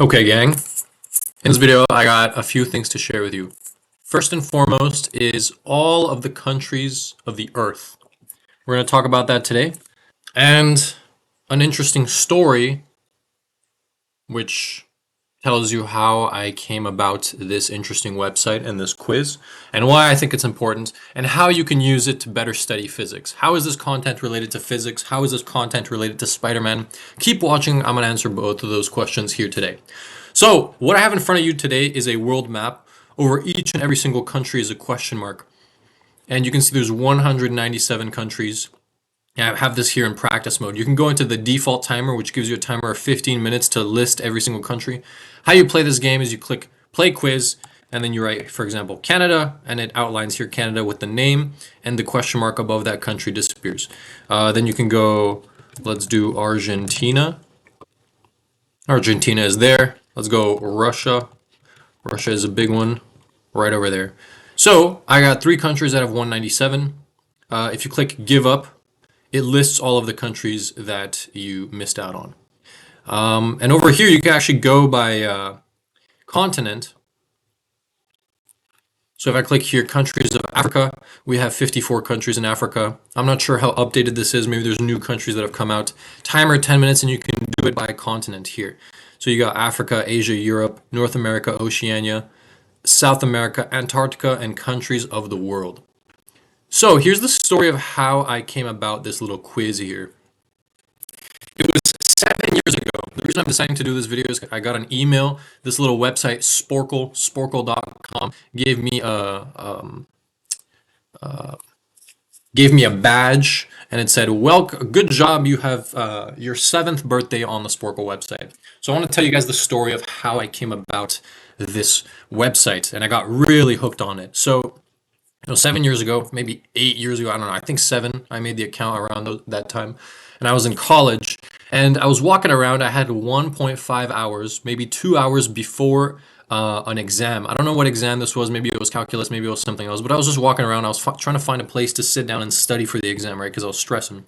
Okay, gang. In this video, I got a few things to share with you. First and foremost is all of the countries of the earth. We're going to talk about that today. And an interesting story which tells you how I came about this interesting website and this quiz, and why I think it's important, and how you can use it to better study physics. How is this content related to physics? How is this content related to Spider-Man? Keep watching. I'm going to answer both of those questions here today. So what I have in front of you today is a world map. Over each and every single country is a question mark. And you can see there's 197 countries. I have this here in practice mode. You can go into the default timer, which gives you a timer of 15 minutes to list every single country. How you play this game is you click play quiz, and then you write, for example, Canada, and it outlines here Canada with the name, and the question mark above that country disappears. Then you can go, let's do Argentina. Argentina is there. Let's go Russia. Russia is a big one right over there. So I got three countries that have 197. If you click give up, it lists all of the countries that you missed out on. And over here, you can actually go by continent. So if I click here, countries of Africa, we have 54 countries in Africa. I'm not sure how updated this is. Maybe there's new countries that have come out. Timer 10 minutes, and you can do it by continent here. So you got Africa, Asia, Europe, North America, Oceania, South America, Antarctica, and countries of the world. So here's the story of how I came about this little quiz here. It was 7 years ago. The reason I'm deciding to do this video is I got an email. This little website, sporkle.com, gave me a badge, and it said, "Well, good job, you have your 7th birthday on the Sporkle website." So I want to tell you guys the story of how I came about this website, and I got really hooked on it. So, 7 years ago, maybe 8 years ago, I don't know, I think 7, I made the account around that time, and I was in college, and I was walking around. I had 1.5 hours, maybe 2 hours before an exam. I don't know what exam this was. Maybe it was calculus, maybe it was something else, but I was just walking around. I was trying to find a place to sit down and study for the exam, right? Because I was stressing.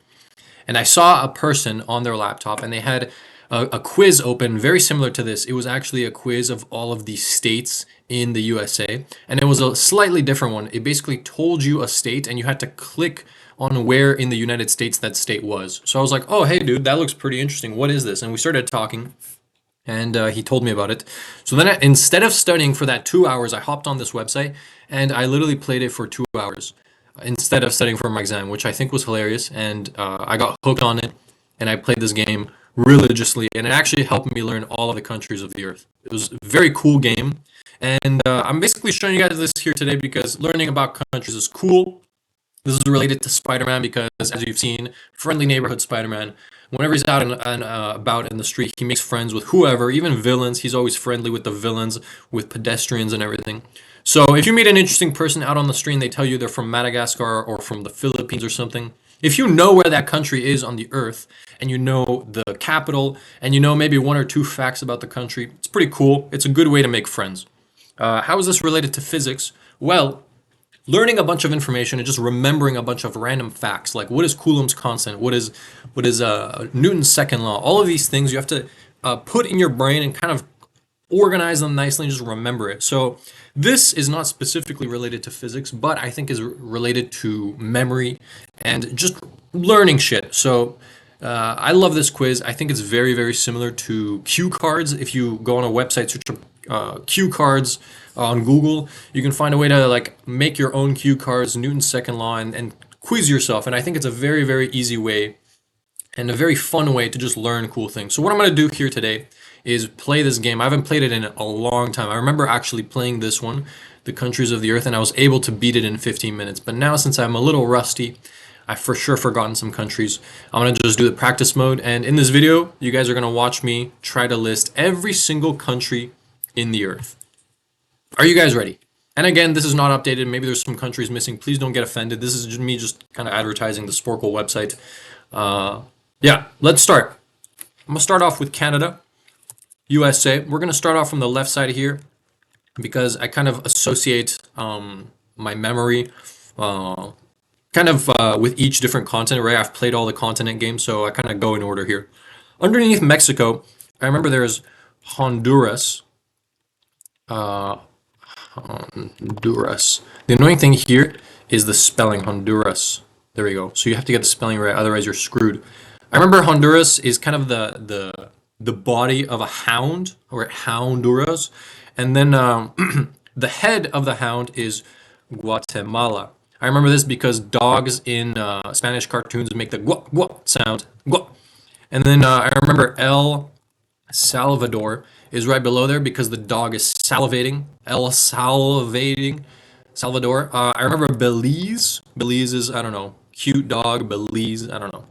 And I saw a person on their laptop, and they had a quiz open very similar to this. It was actually a quiz of all of the states in the USA, and it was a slightly different one. It basically told you a state, and you had to click on where in the United States that state was. So I was like, oh, hey, dude, that looks pretty interesting. What is this? And we started talking. And he told me about it. So then instead of studying for that 2 hours, I hopped on this website and I literally played it for 2 hours instead of studying for my exam, which I think was hilarious. And I got hooked on it, and I played this game religiously, and it actually helped me learn all of the countries of the earth. It was a very cool game. And I'm basically showing you guys this here today because learning about countries is cool. This is related to Spider-Man because, as you've seen, friendly neighborhood Spider-Man. Whenever he's out and about in the street, he makes friends with whoever, even villains. He's always friendly with the villains, with pedestrians and everything. So if you meet an interesting person out on the street and they tell you they're from Madagascar or from the Philippines or something, if you know where that country is on the earth, and you know the capital, and you know maybe 1 or 2 facts about the country, it's pretty cool. It's a good way to make friends. How is this related to physics? Well, learning a bunch of information and just remembering a bunch of random facts, like what is Coulomb's constant, what is Newton's second law. All of these things you have to put in your brain and kind of organize them nicely and just remember it. So this is not specifically related to physics, but I think is related to memory and just learning shit. So I love this quiz. I think it's very, very similar to cue cards. If you go on a website, search cue cards on Google, you can find a way to like make your own cue cards, Newton's second law, and quiz yourself. And I think it's a very, very easy way and a very fun way to just learn cool things. So what I'm going to do here today is play this game. I haven't played it in a long time. I remember actually playing this one, The Countries of the Earth, and I was able to beat it in 15 minutes. But now, since I'm a little rusty, I've for sure forgotten some countries. I'm going to just do the practice mode. And in this video, you guys are going to watch me try to list every single country in the earth. Are you guys ready? And again, this is not updated. Maybe there's some countries missing. Please don't get offended. This is just me just kind of advertising the Sporkle website. Yeah, let's start. I'm going to start off with Canada, USA. We're going to start off from the left side here because I kind of associate my memory with each different continent, right? I've played all the continent games, so I kind of go in order here. Underneath Mexico, I remember there's Honduras. Uh, Honduras. The annoying thing here is the spelling Honduras. There we go. So you have to get the spelling right, otherwise you're screwed. I remember Honduras is kind of the body of a hound, or Honduras, and then the head of the hound is Guatemala. I remember this because dogs in Spanish cartoons make the gua gua sound, gua. And then I remember El Salvador is right below there because the dog is salivating. El salivating. Salvador. I remember Belize. Belize is, I don't know, cute dog. Belize, I don't know.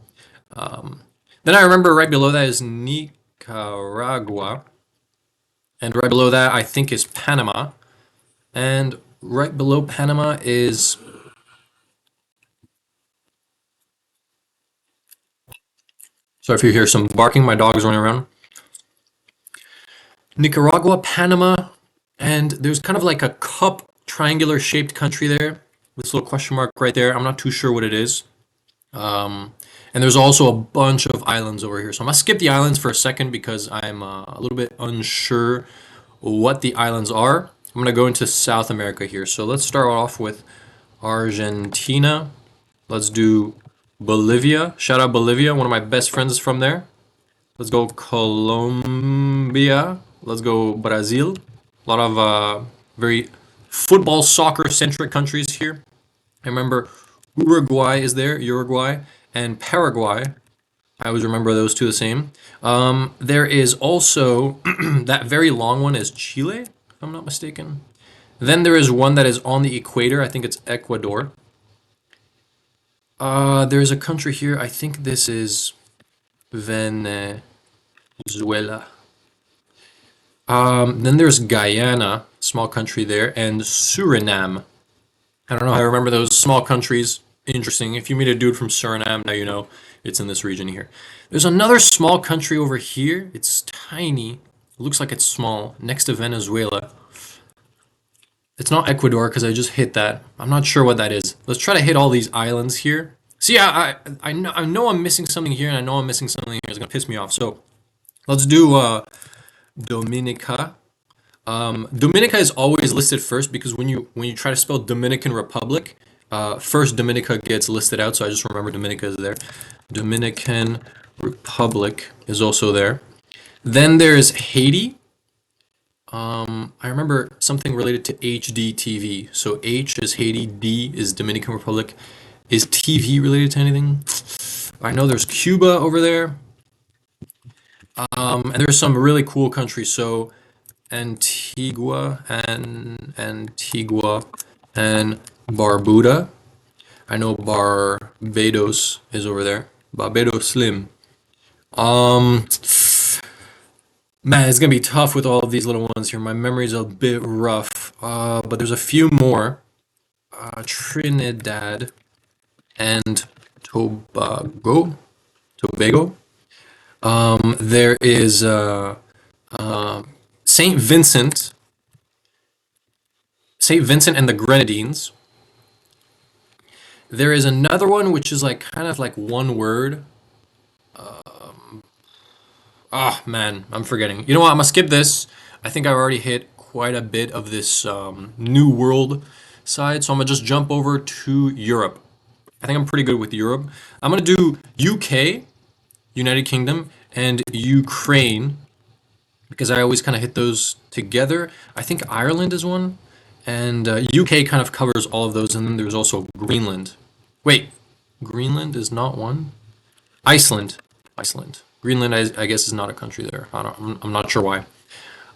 Then I remember right below that is Nicaragua. And right below that, I think, is Panama. And right below Panama is. Sorry if you hear some barking, my dog is running around. Nicaragua, Panama, and there's kind of like a cup triangular shaped country there. This little question mark right there. I'm not too sure what it is. And there's also a bunch of islands over here. So I'm gonna skip the islands for a second because I'm a little bit unsure what the islands are. I'm gonna go into South America here. So let's start off with Argentina. Let's do Bolivia. Shout out Bolivia. One of my best friends is from there. Let's go Colombia. Let's go Brazil. A lot of very football, soccer centric countries here. I remember Uruguay is there, Uruguay, and Paraguay. I always remember those two the same. There is also that very long one is Chile, if I'm not mistaken. Then there is one that is on the equator. I think it's Ecuador. There's a country here. I think this is Venezuela. Then there's Guyana, small country there, and Suriname. I don't know. I remember those small countries. Interesting. If you meet a dude from Suriname, now you know it's in this region here. There's another small country over here. It's tiny. It looks like it's small, next to Venezuela. It's not Ecuador because I just hit that. I'm not sure what that is. Let's try to hit all these islands here. See, I know I'm missing something here, and I know I'm missing something here. It's gonna piss me off. So let's do Dominica. Dominica is always listed first because when you try to spell Dominican Republic, first Dominica gets listed out. So I just remember Dominica is there. Dominican Republic is also there. Then there's Haiti. I remember something related to HDTV. So H is Haiti, D is Dominican Republic. Is TV related to anything? I know there's Cuba over there. And there's some really cool countries. So Antigua and Barbuda. I know Barbados is over there. Barbados Slim. Um, Man, it's gonna be tough with all of these little ones here. My memory's a bit rough. But there's a few more. Trinidad and Tobago. Tobago. There is Saint Vincent, Saint Vincent and the Grenadines. There is another one which is like kind of like one word. Ah, man, I'm forgetting. You know what? I'm gonna skip this. I think I've already hit quite a bit of this New World side, so I'm gonna just jump over to Europe. I think I'm pretty good with Europe. I'm gonna do UK, United Kingdom, and Ukraine because I always kind of hit those together. I think Ireland is one, and UK kind of covers all of those, and then there's also Greenland. Wait, Greenland is not one. Iceland, Iceland. Greenland, I guess, is not a country there. I'm not sure why.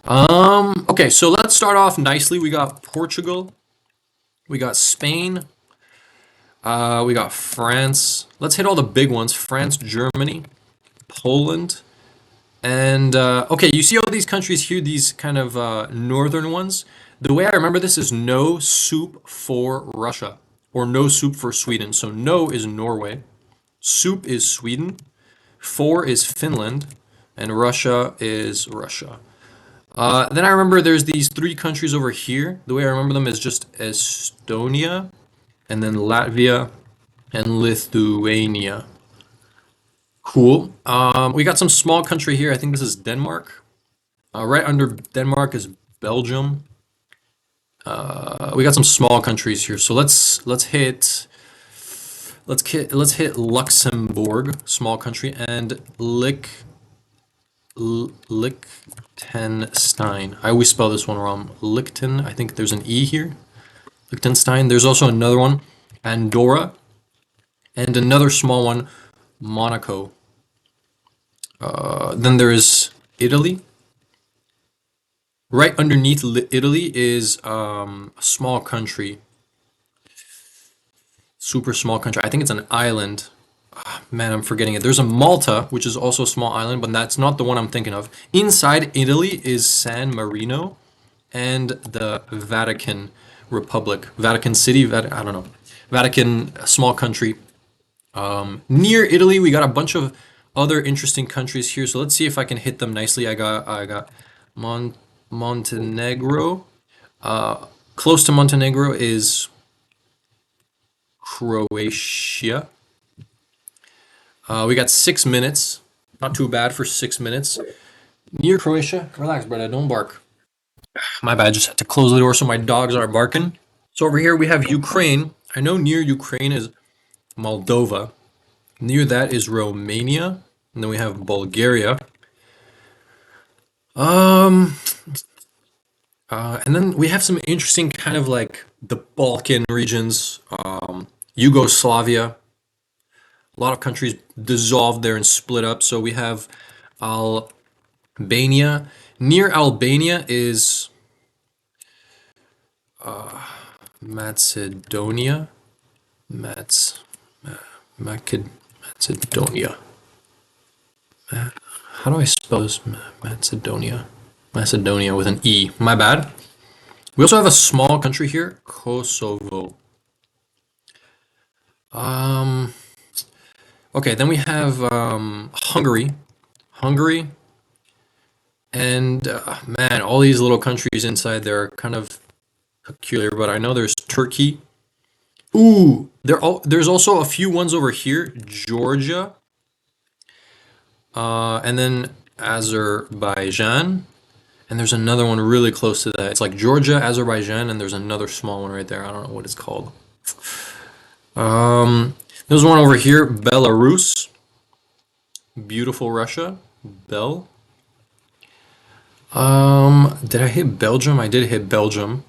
Okay, so let's start off nicely. We got Portugal, we got Spain, we got France. Let's hit all the big ones: France, Germany, Poland, and okay. You see all these countries here, these kind of northern ones. The way I remember this is no soup for Russia or no soup for Sweden. So no is Norway, soup is Sweden, four is Finland, and Russia is Russia. Then I remember there's these three countries over here. The way I remember them is just Estonia, and then Latvia, and Lithuania. Cool. We got some small country here. I think this is Denmark. Right under Denmark is Belgium. We got some small countries here, so let's hit Luxembourg, small country, and Liechtenstein. I always spell this one wrong. Lichten. I think there's an E here. Liechtenstein. There's also another one, Andorra, and another small one, Monaco. Then there is Italy. Right underneath Italy is a small country, super small country. I think it's an island. Man, I'm forgetting it. There's a Malta, which is also a small island, but that's not the one I'm thinking of. Inside Italy is San Marino and the Vatican Republic, Vatican City. I don't know, Vatican, a small country. Near Italy, we got a bunch of other interesting countries here. So let's see if I can hit them nicely. I got Mon Montenegro. Close to Montenegro is Croatia. We got 6 minutes. Not too bad for 6 minutes. Near Croatia. Relax, brother. Don't bark. My bad. Just had to close the door so my dogs aren't barking. So over here we have Ukraine. I know near Ukraine is Moldova. Near that is Romania. And then we have Bulgaria. Um, and then we have some interesting kind of like the Balkan regions, Yugoslavia. A lot of countries dissolved there and split up. So we have Albania. Near Albania is Macedonia. Mats, Macedonia. How do I spell this? Macedonia. Macedonia with an E. My bad. We also have a small country here, Kosovo. Um, okay, then we have Hungary. Hungary, and man, all these little countries inside there are kind of peculiar, but I know there's Turkey. Ooh, there's also a few ones over here, Georgia, and then Azerbaijan, and there's another one really close to that. It's like Georgia, Azerbaijan, and there's another small one right there. I don't know what it's called. There's one over here, Belarus, beautiful Russia, Bel. Did I hit Belgium? I did hit Belgium.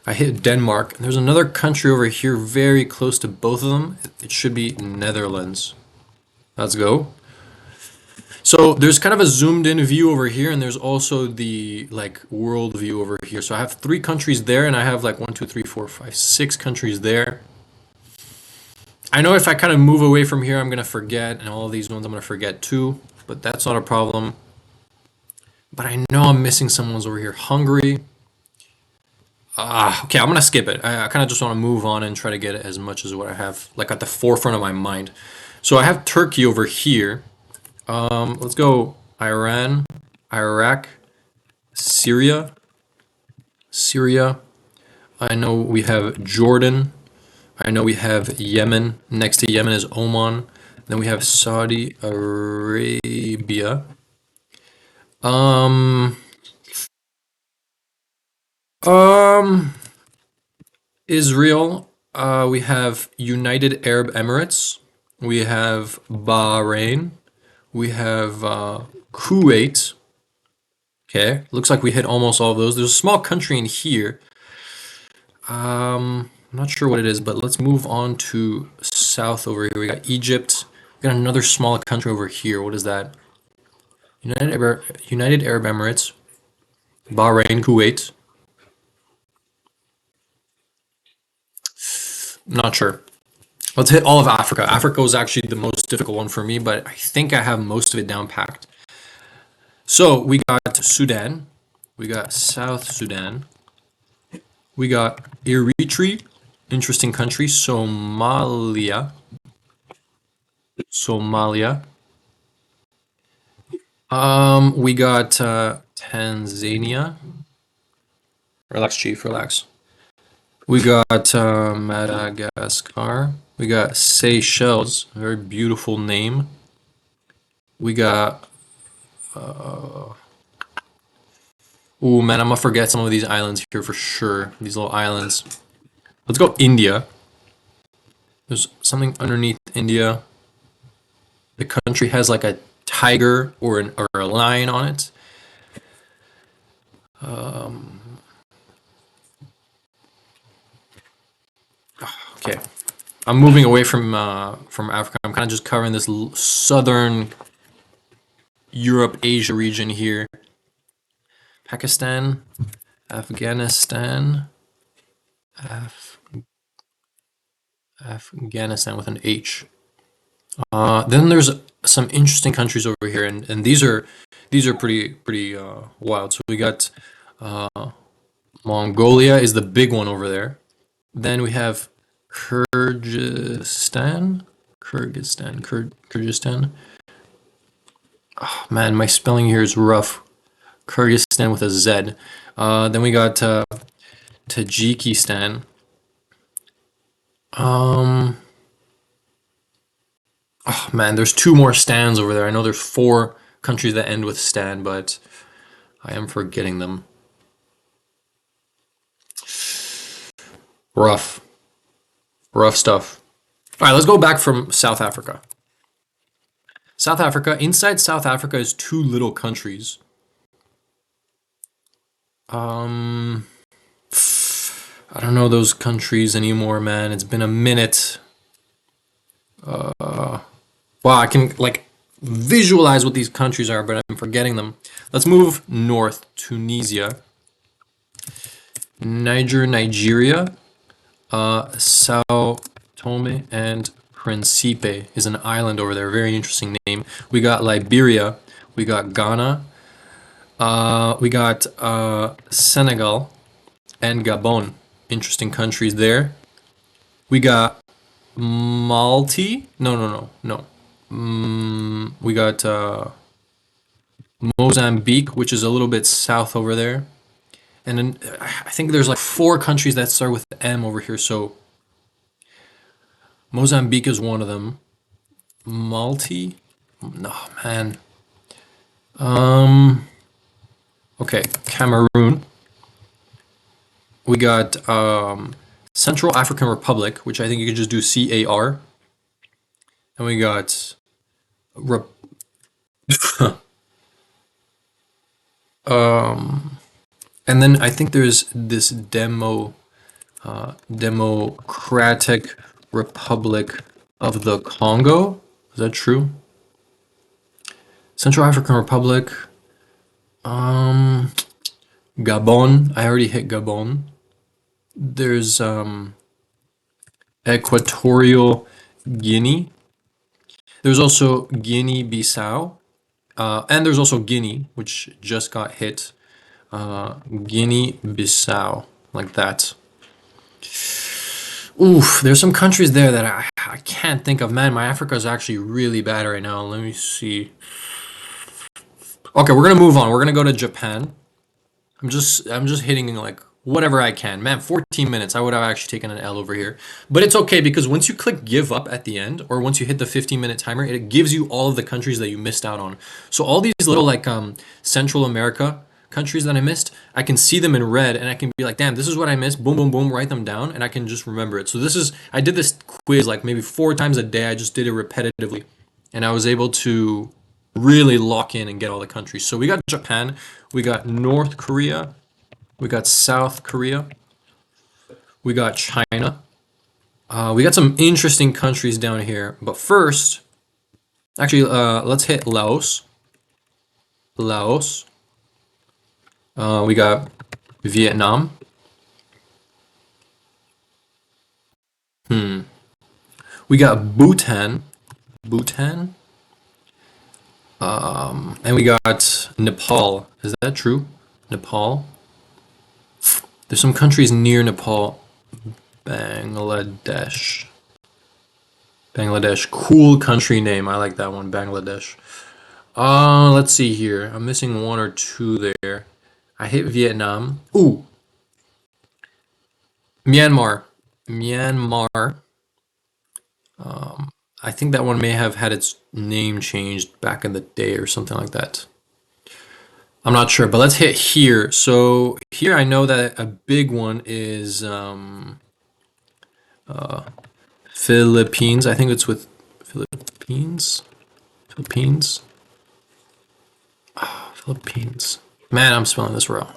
I hit Denmark. There's another country over here very close to both of them. It should be Netherlands. Let's go. So there's kind of a zoomed in view over here, and there's also the like world view over here. So I have three countries there, and I have like one, two, three, four, five, six countries there. I know if I kind of move away from here, I'm gonna forget, and all of these ones I'm gonna forget too, but that's not a problem. But I know I'm missing some ones over here. Hungary. Okay, I'm gonna skip it. I kind of just want to move on and try to get as much as what I have, like at the forefront of my mind. So I have Turkey over here. Let's go Iran, Iraq, Syria, Syria. I know we have Jordan. I know we have Yemen. Next to Yemen is Oman. Then we have Saudi Arabia. Um, um, Israel. We have United Arab Emirates. We have Bahrain. We have Kuwait. Okay, looks like we hit almost all of those. There's a small country in here. I'm not sure what it is, but let's move on to south over here. We got Egypt. We got another small country over here. What is that? United Arab Emirates, Bahrain, Kuwait. Not sure. Let's hit all of Africa. Africa was actually the most difficult one for me, but I think I have most of it down packed. So we got Sudan, we got South Sudan, we got Eritrea, interesting country, Somalia, Somalia. We got Tanzania. Relax, Chief, relax. We got Madagascar. We got Seychelles, a very beautiful name. We got Ooh, man, I'm gonna forget some of these islands here for sure. These little islands. Let's go India. There's something underneath India. The country has like a tiger or a lion on it. Okay, I'm moving away from Africa. I'm kind of just covering this southern Europe, Asia region here. Pakistan, Afghanistan, Af Afghanistan with an H. Then there's some interesting countries over here, and these are pretty wild. So we got Mongolia is the big one over there. Then we have Kyrgyzstan. Oh, man, my spelling here is rough. Kyrgyzstan with a Z. Then we got Tajikistan. Um, oh man, there's two more stands over there. I know there's four countries that end with stan, but I am forgetting them. Rough, rough stuff. All right, let's go back from South Africa. South Africa, inside South Africa is two little countries. Um, I don't know those countries anymore, man. It's been a minute. Wow, I can like visualize what these countries are, but I'm forgetting them. Let's move north. Tunisia, Nigeria, Sao Tome and Principe is an island over there. Very interesting name. We got Liberia, we got Ghana, we got Senegal and Gabon. Interesting countries there. We got Malti. No. We got Mozambique, which is a little bit south over there. And then I think there's like four countries that start with M over here. So Mozambique is one of them. Malti? No, man. Um, okay, Cameroon. We got Central African Republic, which I think you could just do CAR. And we got Rep um and then I think there's this Democratic Republic of the Congo. Is that true? Central African Republic. Um, Gabon. I already hit Gabon. There's Equatorial Guinea. There's also Guinea-Bissau. And there's also Guinea, which just got hit. Guinea-Bissau, like that. Oof, there's some countries there that I can't think of. Man, my Africa is actually really bad right now. Let me see. Okay, we're gonna move on. We're gonna go to Japan. I'm just hitting like whatever I can. Man, 14 minutes. I would have actually taken an L over here. But it's okay because once you click give up at the end or once you hit the 15-minute timer, it gives you all of the countries that you missed out on. So all these little like Central America countries that I missed, I can see them in red and I can be like, "Damn, this is what I missed." Boom, boom, boom, write them down and I can just remember it. So I did this quiz like maybe 4 times a day. I just did it repetitively and I was able to really lock in and get all the countries. So we got Japan, we got North Korea, we got South Korea, we got China. We got some interesting countries down here. But first, actually, let's hit Laos. Laos. We got Vietnam. Hmm. We got Bhutan. Bhutan. And we got Nepal. Is that true? Nepal. There's some countries near Nepal. Bangladesh. Bangladesh. Cool country name. I like that one. Bangladesh. Let's see here. I'm missing one or two there. I hit Vietnam. Ooh, Myanmar. Myanmar. I think that one may have had its name changed back in the day or something like that. I'm not sure, but let's hit here. So here I know that a big one is Philippines. I think it's with Philippines. Philippines. Philippines. Man, I'm spelling this wrong.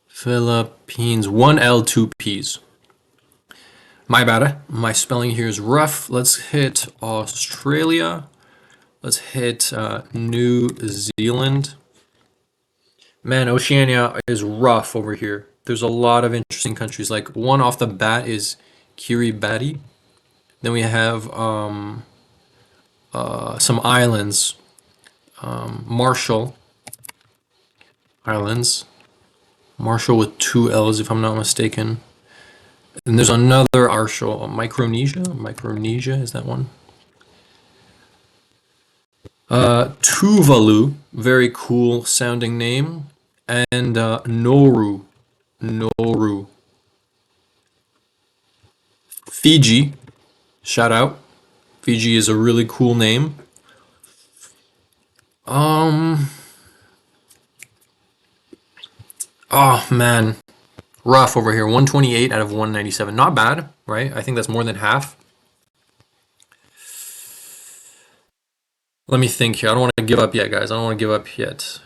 Philippines. One L, two P's. My bad. My spelling here is rough. Let's hit Australia. Let's hit New Zealand. Man, Oceania is rough over here. There's a lot of interesting countries. Like one off the bat is Kiribati. Then we have some islands, Marshall Islands, Marshall with two L's if I'm not mistaken. And there's another Marshall, Micronesia. Micronesia is that one? Tuvalu, very cool sounding name, and Nauru, Nauru. Fiji, shout out. Fiji is a really cool name. Um, oh man, rough over here. 128 out of 197. Not bad, right? I think that's more than half. Let me think here. I don't want to give up yet, guys. I don't want to give up yet.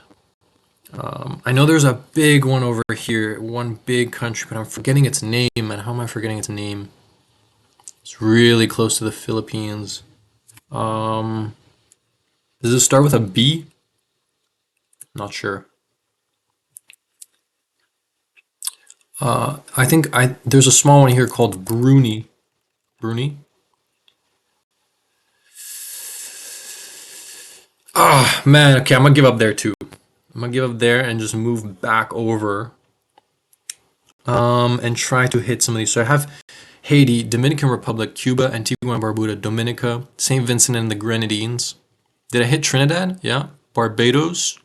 I know there's a big one over here, one big country, but I'm forgetting its name. And how am I forgetting its name? It's really close to the Philippines. Um, does it start with a B? Not sure. I think there's a small one here called Brunei. Brunei? Ah, man. Okay, I'm gonna give up there too. I'm gonna give up there and just move back over. And try to hit some of these. So I have Haiti, Dominican Republic, Cuba, Antigua and Barbuda, Dominica, St. Vincent and the Grenadines. Did I hit Trinidad? Yeah. Barbados.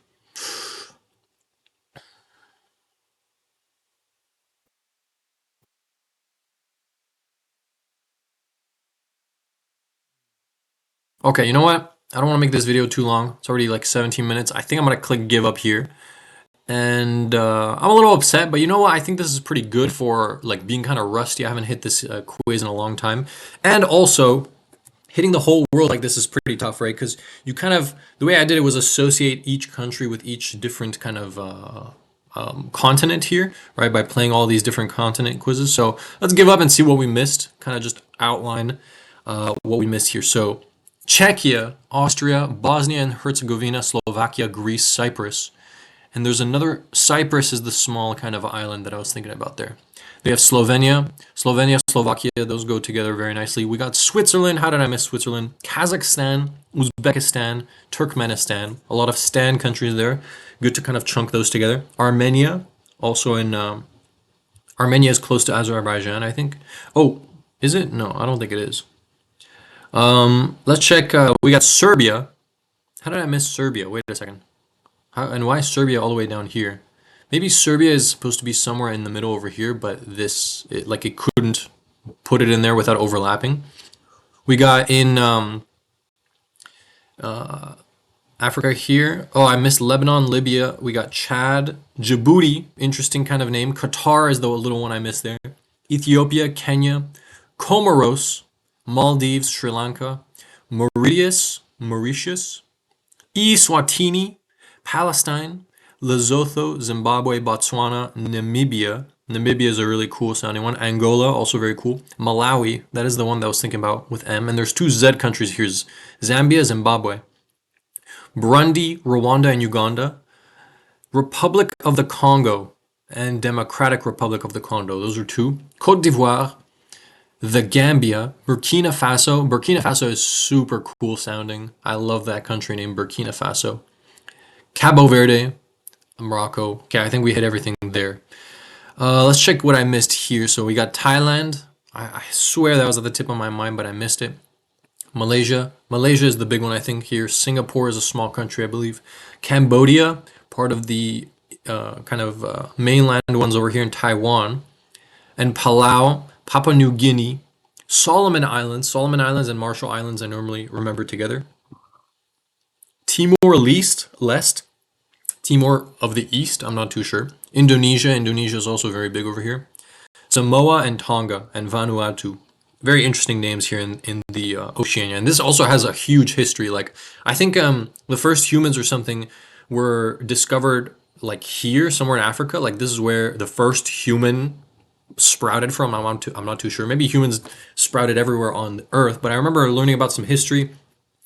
Okay, you know what? I don't want to make this video too long. It's already like 17 minutes. I think I'm gonna click give up here. And I'm a little upset, but you know what? I think this is pretty good for like being kind of rusty. I haven't hit this quiz in a long time. And also, hitting the whole world like this is pretty tough, right? Because you kind of, the way I did it was associate each country with each different kind of continent here, right? By playing all these different continent quizzes. So let's give up and see what we missed. Kind of just outline what we missed here. So Czechia, Austria, Bosnia and Herzegovina, Slovakia, Greece, Cyprus. And there's another, Cyprus is the small kind of island that I was thinking about there. They have Slovenia, Slovakia, those go together very nicely. We got Switzerland, how did I miss Switzerland? Kazakhstan, Uzbekistan, Turkmenistan, a lot of Stan countries there. Good to kind of chunk those together. Armenia, also in, Armenia is close to Azerbaijan, I think. Oh, is it? No, I don't think it is. Let's check, we got Serbia. How did I miss Serbia? Wait a second. And why is Serbia all the way down here? Maybe Serbia is supposed to be somewhere in the middle over here, but like it couldn't put it in there without overlapping. We got in Africa here. Oh, I missed Lebanon, Libya. We got Chad, Djibouti, interesting kind of name. Qatar is the little one I missed there. Ethiopia, Kenya, Comoros, Maldives, Sri Lanka, Mauritius, Eswatini, Palestine, Lesotho, Zimbabwe, Botswana, Namibia. Namibia is a really cool sounding one. Angola, also very cool. Malawi, that is the one that I was thinking about with M. And there's two Z countries here, Zambia, Zimbabwe. Burundi, Rwanda, and Uganda. Republic of the Congo and Democratic Republic of the Congo. Those are two. Cote d'Ivoire, the Gambia, Burkina Faso. Burkina Faso is super cool sounding. I love that country name, Burkina Faso. Cabo Verde, Morocco. Okay, I think we hit everything there. Let's check what I missed here. So we got Thailand. I swear that was at the tip of my mind, but I missed it. Malaysia. Malaysia is the big one, I think, here. Singapore is a small country, I believe. Cambodia, part of the mainland ones over here in Taiwan. And Palau, Papua New Guinea. Solomon Islands. Solomon Islands and Marshall Islands I normally remember together. Timor-Leste, Timor of the East, I'm not too sure. Indonesia is also very big over here. Samoa and Tonga and Vanuatu. Very interesting names here in the Oceania. And this also has a huge history. Like, I think the first humans or something were discovered like here, somewhere in Africa. Like, this is where the first human sprouted from. I'm not too sure. Maybe humans sprouted everywhere on Earth, but I remember learning about some history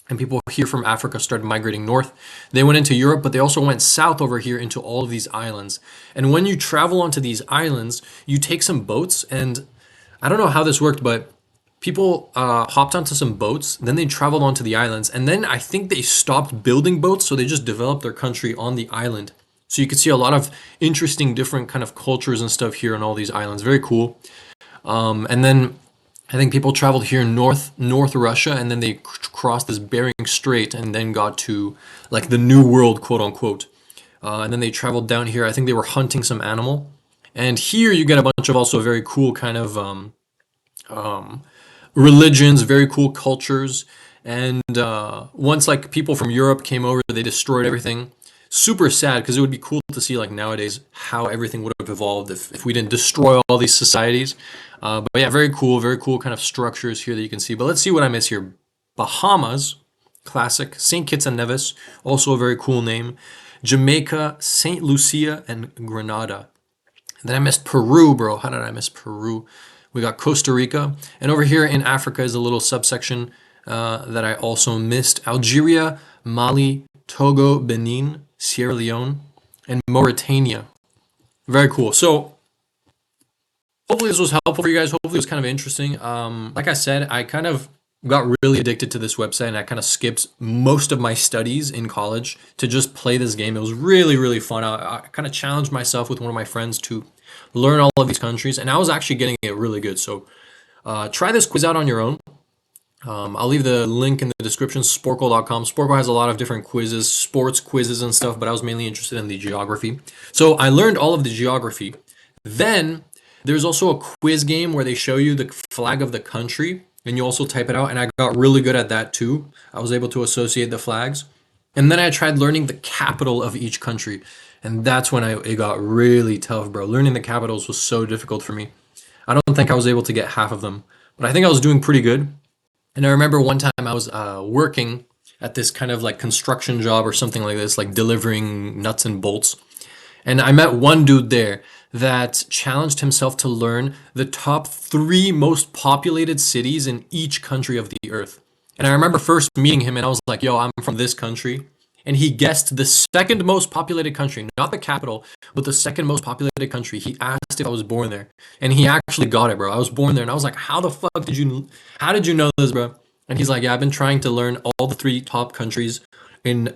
and people here from Africa started migrating north. They went into Europe, but they also went south over here into all of these islands. And when you travel onto these islands, you take some boats, and I don't know how this worked, but people hopped onto some boats, then they traveled onto the islands, and then I think they stopped building boats, so they just developed their country on the island. So you could see a lot of interesting, different kind of cultures and stuff here on all these islands. Very cool. And then I think people traveled here north Russia, and then they crossed this Bering Strait, and then got to like the New World, quote unquote. And then they traveled down here. I think they were hunting some animal, and here you get a bunch of also very cool kind of religions, very cool cultures. And once like people from Europe came over, they destroyed everything. Super sad because it would be cool to see like nowadays how everything would have evolved if we didn't destroy all these societies. But yeah, very cool kind of structures here that you can see. But let's see what I miss here. Bahamas, classic. St. Kitts and Nevis, also a very cool name. Jamaica, St. Lucia, and Grenada. And then I missed Peru, bro. How did I miss Peru? We got Costa Rica. And over here in Africa is a little subsection that I also missed. Algeria, Mali, Togo, Benin, Sierra Leone, and Mauritania. Very cool. So hopefully this was helpful for you guys. Hopefully it was kind of interesting. Like I said, I kind of got really addicted to this website, and I kind of skipped most of my studies in college to just play this game. It was really fun. I kind of challenged myself with one of my friends to learn all of these countries, and I was actually getting it really good. So try this quiz out on your own. I'll leave the link in the description, sporcle.com. Sporcle has a lot of different quizzes, sports quizzes and stuff, but I was mainly interested in the geography. So I learned all of the geography. Then there's also a quiz game where they show you the flag of the country, and you also type it out, and I got really good at that too. I was able to associate the flags. And then I tried learning the capital of each country, and that's when it got really tough, bro. Learning the capitals was so difficult for me. I don't think I was able to get half of them, but I think I was doing pretty good. And I remember one time I was working at this kind of like construction job or something like this, like delivering nuts and bolts. And I met one dude there that challenged himself to learn the top 3 most populated cities in each country of the earth. And I remember first meeting him, and I was like, yo, I'm from this country. And he guessed the second most populated country, not the capital, but the second most populated country. He asked if I was born there, and he actually got it, bro. I was born there, and I was like, how did you know this, bro? And he's like, yeah, I've been trying to learn all the 3 top countries or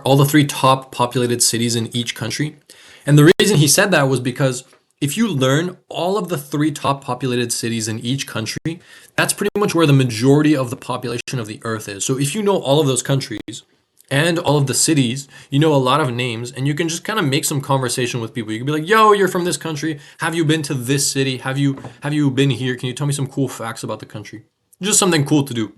all the 3 top populated cities in each country. And the reason he said that was because if you learn all of the 3 top populated cities in each country, that's pretty much where the majority of the population of the earth is. So if you know all of those countries and all of the cities, you know a lot of names, and you can just kind of make some conversation with people. You can be like, yo, you're from this country. Have you been to this city? Have you been here? Can you tell me some cool facts about the country? Just something cool to do.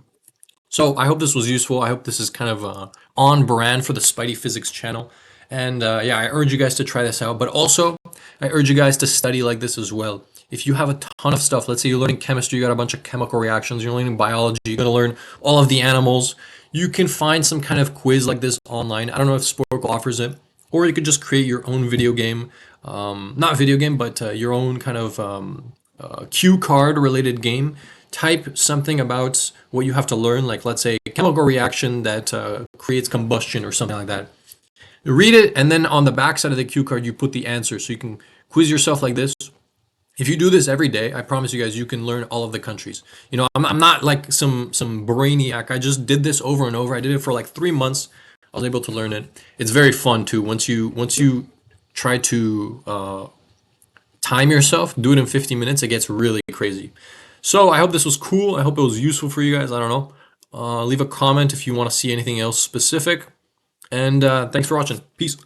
So I hope this was useful. I hope this is kind of on brand for the Spidey Physics channel. And yeah, I urge you guys to try this out. But also, I urge you guys to study like this as well. If you have a ton of stuff, let's say you're learning chemistry, you got a bunch of chemical reactions, you're learning biology, you're going to learn all of the animals, you can find some kind of quiz like this online. I don't know if Sporkle offers it. Or you could just create your own video game. Not video game, but your own kind of cue card related game. Type something about what you have to learn, like let's say a chemical reaction that creates combustion or something like that. Read it, and then on the back side of the cue card, you put the answer. So you can quiz yourself like this. If you do this every day, I promise you guys, you can learn all of the countries. You know, I'm not like some brainiac. I just did this over and over. I did it for like 3 months. I was able to learn it. It's very fun too. Once you try to time yourself, do it in 50 minutes, it gets really crazy. So I hope this was cool. I hope it was useful for you guys. I don't know. Leave a comment if you want to see anything else specific. And thanks for watching. Peace.